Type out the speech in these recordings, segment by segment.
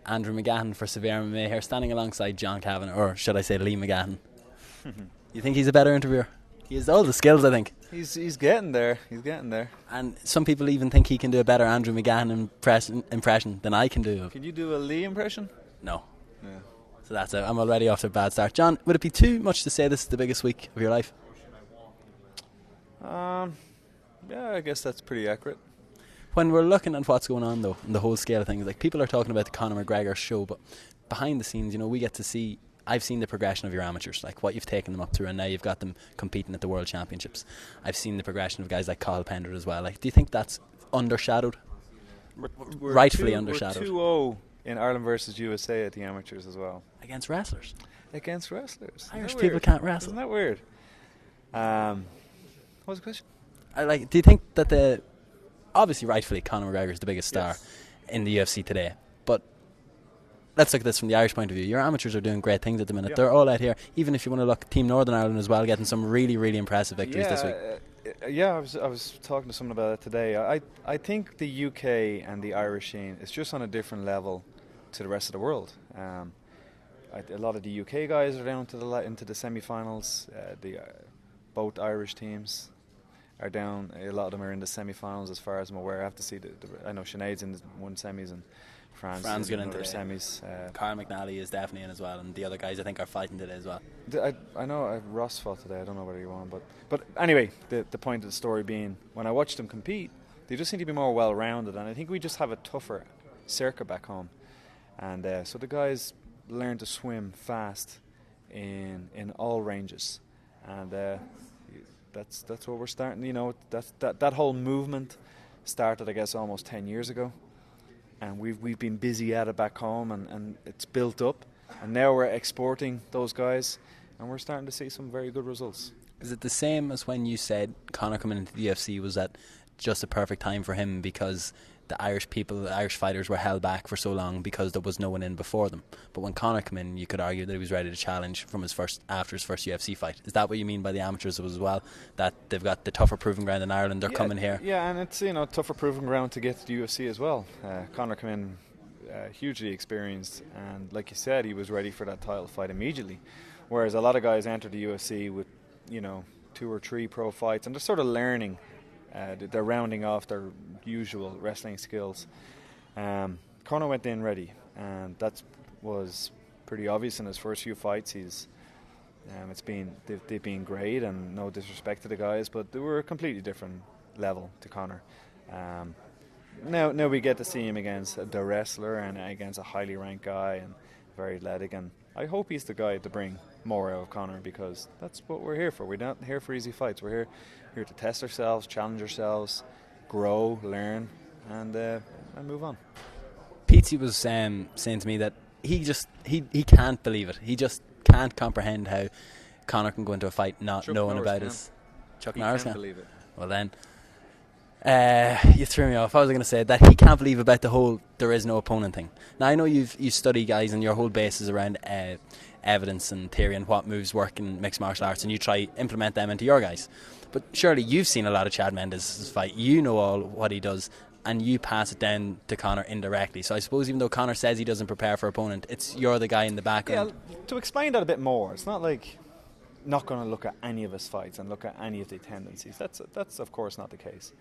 Andrew McGahan for Severe MMA here, standing alongside John Kavanagh, or should I say Lee McGahan. You think he's a better interviewer? He has all the skills, I think. He's getting there. He's getting there. And some people even think he can do a better Andrew McGahan impression than I can do. Can you do a Lee impression? No. Yeah. So that's it. I'm already off to a bad start. John, would it be too much to say this is the biggest week of your life? Yeah, I guess that's pretty accurate. When we're looking at what's going on, though, in the whole scale of things, like people are talking about the Conor McGregor show, but behind the scenes, we get to see. I've seen the progression of your amateurs, like what you've taken them up through, and now you've got them competing at the World Championships. I've seen the progression of guys like Carl Pender as well. Like, do you think that's undershadowed? Rightfully undershadowed. We're 2-0 in Ireland versus USA at the amateurs as well. Against wrestlers. Irish people can't wrestle. Isn't that weird? What was the question? Do you think that obviously rightfully Conor McGregor is the biggest star in the UFC today, but let's look at this from the Irish point of view. Your amateurs are doing great things at the minute. They're all out here. Even if you want to look, Team Northern Ireland as well, getting some really, really impressive victories this week. I was talking to someone about it today. I think the UK and the Irish scene is just on a different level to the rest of the world. A lot of the UK guys are down to into the semi-finals. Both Irish teams are down. A lot of them are in the semi-finals, as far as I'm aware. I have to see. I know Sinead's in one semis and Fran's got in into the semis. Carl McNally is definitely in as well, and the other guys I think are fighting today as well. I know Ross fought today. I don't know whether he won, but anyway, the point of the story being, when I watched them compete, they just seem to be more well-rounded, and I think we just have a tougher circuit back home, and so the guys learn to swim fast in all ranges, and that's what we're starting. That whole movement started, I guess, almost 10 years ago. And we've been busy at it back home, and it's built up, and now we're exporting those guys, and we're starting to see some very good results. Is it the same as when you said Conor coming into the UFC was at just a perfect time for him because the Irish fighters were held back for so long because there was no one in before them? But when Conor came in, you could argue that he was ready to challenge from after his first UFC fight. Is that what you mean by the amateurs as well? That they've got the tougher proving ground in Ireland, they're coming here? Yeah, and it's tougher proving ground to get to the UFC as well. Conor came in hugely experienced, and like you said, he was ready for that title fight immediately. Whereas a lot of guys enter the UFC with 2 or 3 pro fights, and they're sort of learning. They're rounding off their usual wrestling skills. Conor went in ready, and that was pretty obvious in his first few fights. They've been great, and no disrespect to the guys, but they were a completely different level to Conor. Now we get to see him against the wrestler and against a highly ranked guy and very athletic, and I hope he's the guy to bring more out of Conor, because that's what we're here for. We're not here for easy fights. We're here to test ourselves, challenge ourselves, grow, learn, and move on. Pete was saying to me that he can't believe it. He just can't comprehend how Conor can go into a fight not knowing about his. Chuck Norris can't believe it. Well then, you threw me off. I was going to say that he can't believe about the whole there is no opponent thing. Now I know you study guys, and your whole base is around evidence and theory and what moves work in mixed martial arts, and you try implement them into your guys. But surely you've seen a lot of Chad Mendes' fight. You know all what he does, and you pass it down to Conor indirectly. So I suppose even though Conor says he doesn't prepare for opponent, you're the guy in the background. Yeah, to explain that a bit more, it's not like not going to look at any of his fights and look at any of the tendencies. That's of course not the case.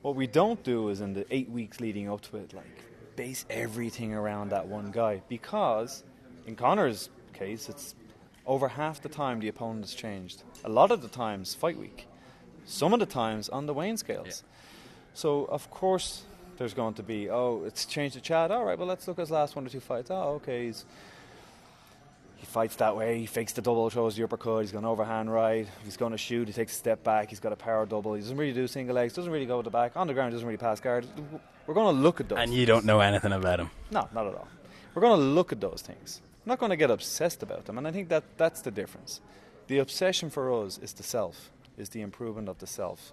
What we don't do is in the 8 weeks leading up to it, base everything around that one guy, because in Conor's case, it's over half the time the opponent has changed. A lot of the times fight week, some of the times on the weighing scales. Yeah. So of course there's going to be, it's changed to Chad. All right, well let's look at his last 1 or 2 fights. Okay, he fights that way. He fakes the double, throws the uppercut. He's going overhand right. If he's going to shoot, he takes a step back. He's got a power double. He doesn't really do single legs. Doesn't really go with the back. On the ground, doesn't really pass guard. We're going to look at those. And you don't know anything about him. No, not at all. We're going to look at those things. I'm not going to get obsessed about them, and I think that's the difference. The obsession for us is the self, is the improvement of the self.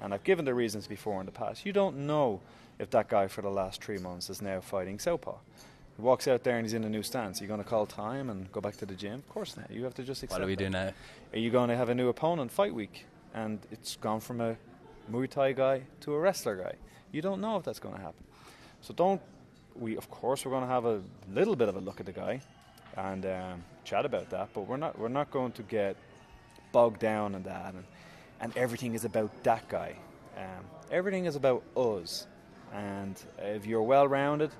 And I've given the reasons before in the past. You don't know if that guy for the last 3 months is now fighting southpaw. He walks out there and he's in a new stance. Are you going to call time and go back to the gym? Of course not. You have to just accept What do we do now? Are you going to have a new opponent fight week, and it's gone from a Muay Thai guy to a wrestler guy? You don't know if that's going to happen. So don't we're going to have a little bit of a look at the guy and chat about that, but we're not going to get bogged down in that and everything is about that guy. Everything is about us, and if you're well-rounded,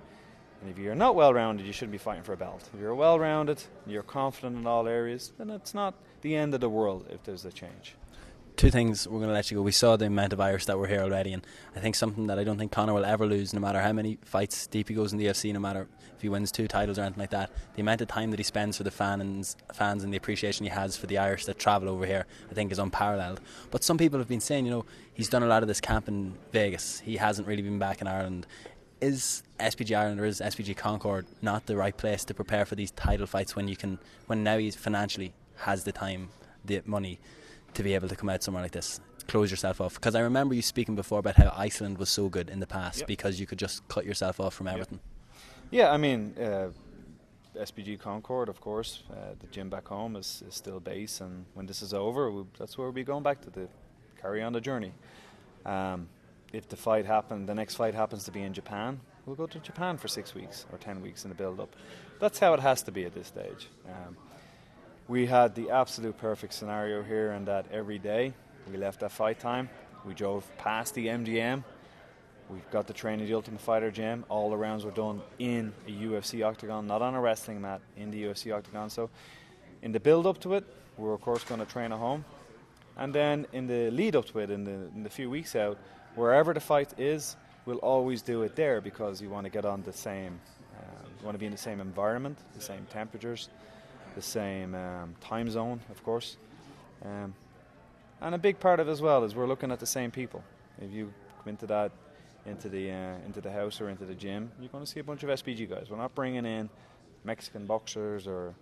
and if you're not well-rounded, you shouldn't be fighting for a belt. If you're well-rounded, you're confident in all areas, then it's not the end of the world if there's a change. Two things, we're going to let you go. We saw the amount of Irish that were here already, and I think something that I don't think Conor will ever lose, no matter how many fights deep he goes in the UFC, no matter if he wins 2 titles or anything like that, the amount of time that he spends for the fans and the appreciation he has for the Irish that travel over here, I think is unparalleled. But some people have been saying, he's done a lot of this camp in Vegas. He hasn't really been back in Ireland. Is SPG Ireland or is SPG Concord not the right place to prepare for these title fights when now he financially has the time, the money to be able to come out somewhere like this? Close yourself off, because I remember you speaking before about how Iceland was so good in the past because you could just cut yourself off from everything. I mean, SPG Concord, of course, the gym back home is still base, and when this is over, that's where we'll be going back to carry on the journey. If the next fight happens to be in Japan, we'll go to Japan for 6 weeks or 10 weeks in the build-up. That's how it has to be at this stage. We had the absolute perfect scenario here, and that every day we left at fight time, we drove past the MGM, we got to train at the Ultimate Fighter gym. All the rounds were done in a UFC octagon, not on a wrestling mat, in the UFC octagon. So in the build-up to it, we're of course going to train at home, and then in the lead-up to it, in the few weeks out, wherever the fight is, we'll always do it there, because you want to get on the same, you want to be in the same environment, the same temperatures, the same time zone, of course. And a big part of it as well is we're looking at the same people. If you come into the house or into the gym, you're going to see a bunch of SPG guys. We're not bringing in Mexican boxers or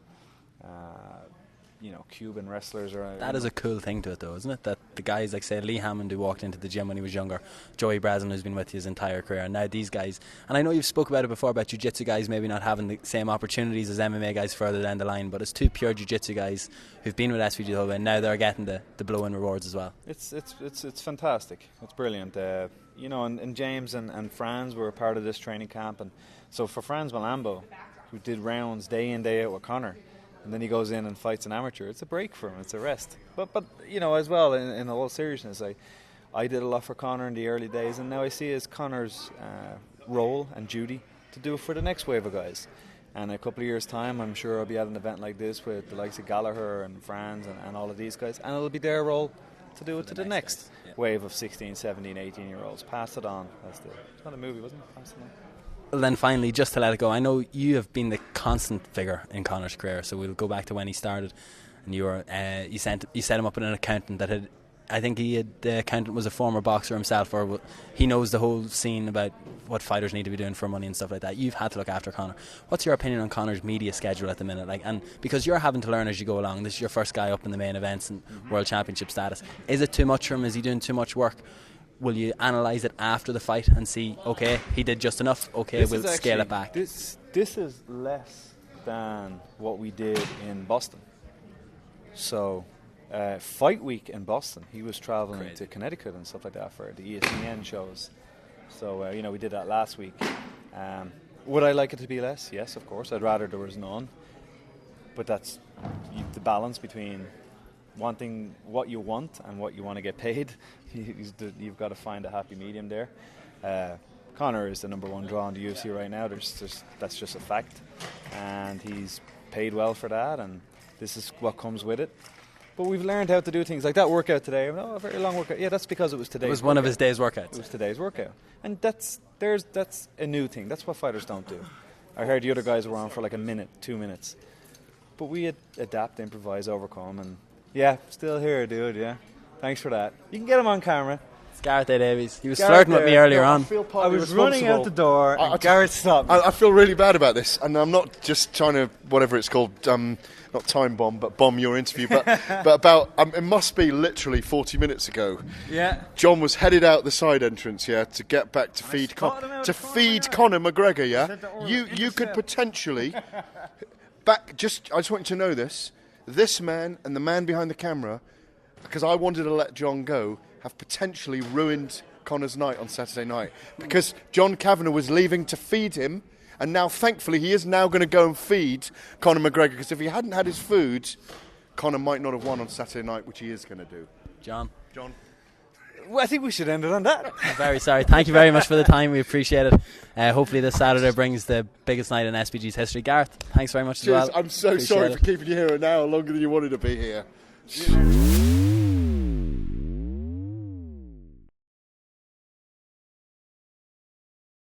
Cuban wrestlers. That is a cool thing to it, though, isn't it? That the guys like, say, Lee Hammond, who walked into the gym when he was younger, Joey Brazen, who's been with you his entire career, and now these guys. And I know you've spoke about it before, about jiu-jitsu guys maybe not having the same opportunities as MMA guys further down the line, but it's 2 pure jiu-jitsu guys who've been with SPG the whole way, and now they're getting the blow-in rewards as well. It's fantastic. It's brilliant. And James and Franz were a part of this training camp, and so for Franz Malambo, who did rounds day in, day out with Conor, and then he goes in and fights an amateur, it's a break for him, it's a rest. But as well, in all seriousness, I did a lot for Conor in the early days, and now I see it as Conor's role and duty to do it for the next wave of guys. And in a couple of years' time, I'm sure I'll be at an event like this with the likes of Gallagher and Franz and all of these guys, and it'll be their role to do it to the next wave of 16, 17, 18-year-olds. Pass it on. It's not a movie, wasn't it? Pass it on. Well, then finally, just to let it go, I know you have been the constant figure in Conor's career, so we'll go back to when he started, and you set him up with an accountant that the accountant was a former boxer himself, or he knows the whole scene about what fighters need to be doing for money and stuff like that. You've had to look after Conor. What's your opinion on Conor's media schedule at the minute? And because you're having to learn as you go along, this is your first guy up in the main events and world championship status. Is it too much for him? Is he doing too much work? Will you analyse it after the fight and see, okay, he did just enough, okay, we'll scale it back? This is less than what we did in Boston. So, fight week in Boston, he was travelling to Connecticut and stuff like that for the ESPN shows. So, we did that last week. Would I like it to be less? Yes, of course. I'd rather there was none. But that's the balance between wanting what you want and what you want to get paid. You've got to find a happy medium there. Conor is the number one draw in the UFC right now. That's just a fact, and he's paid well for that, and this is what comes with it. But we've learned how to do things like that workout today. A very long workout. Yeah, that's because it was today's. It was one of his day's workouts. It was today's workout, and that's a new thing. That's what fighters don't do. I heard the other guys were on for like a minute, 2 minutes, but we adapt, improvise, overcome, and yeah, still here, dude. Yeah, thanks for that. You can get him on camera. It's Gareth A. Davies. He was flirting with me earlier on. I was running out the door, and Gareth stopped me. I feel really bad about this, and I'm not just trying to, whatever it's called, not time bomb, but bomb your interview. But about it must be literally 40 minutes ago. Yeah. John was headed out the side entrance, to get back to feed Conor McGregor. Yeah. You could potentially back. I just want you to know this. This man and the man behind the camera, because I wanted to let John go, have potentially ruined Conor's night on Saturday night, because John Kavanagh was leaving to feed him And now, thankfully, he is now going to go and feed Conor McGregor, because if he hadn't had his food, Conor might not have won on Saturday night, which he is going to do. John? Well, I think we should end it on that. I'm very sorry. Thank you very much for the time. We appreciate it. Hopefully this Saturday brings the biggest night in SBG's history. Gareth, thanks very much as well. I'm so Appreciate sorry it. for keeping you here an hour longer than you wanted to be here.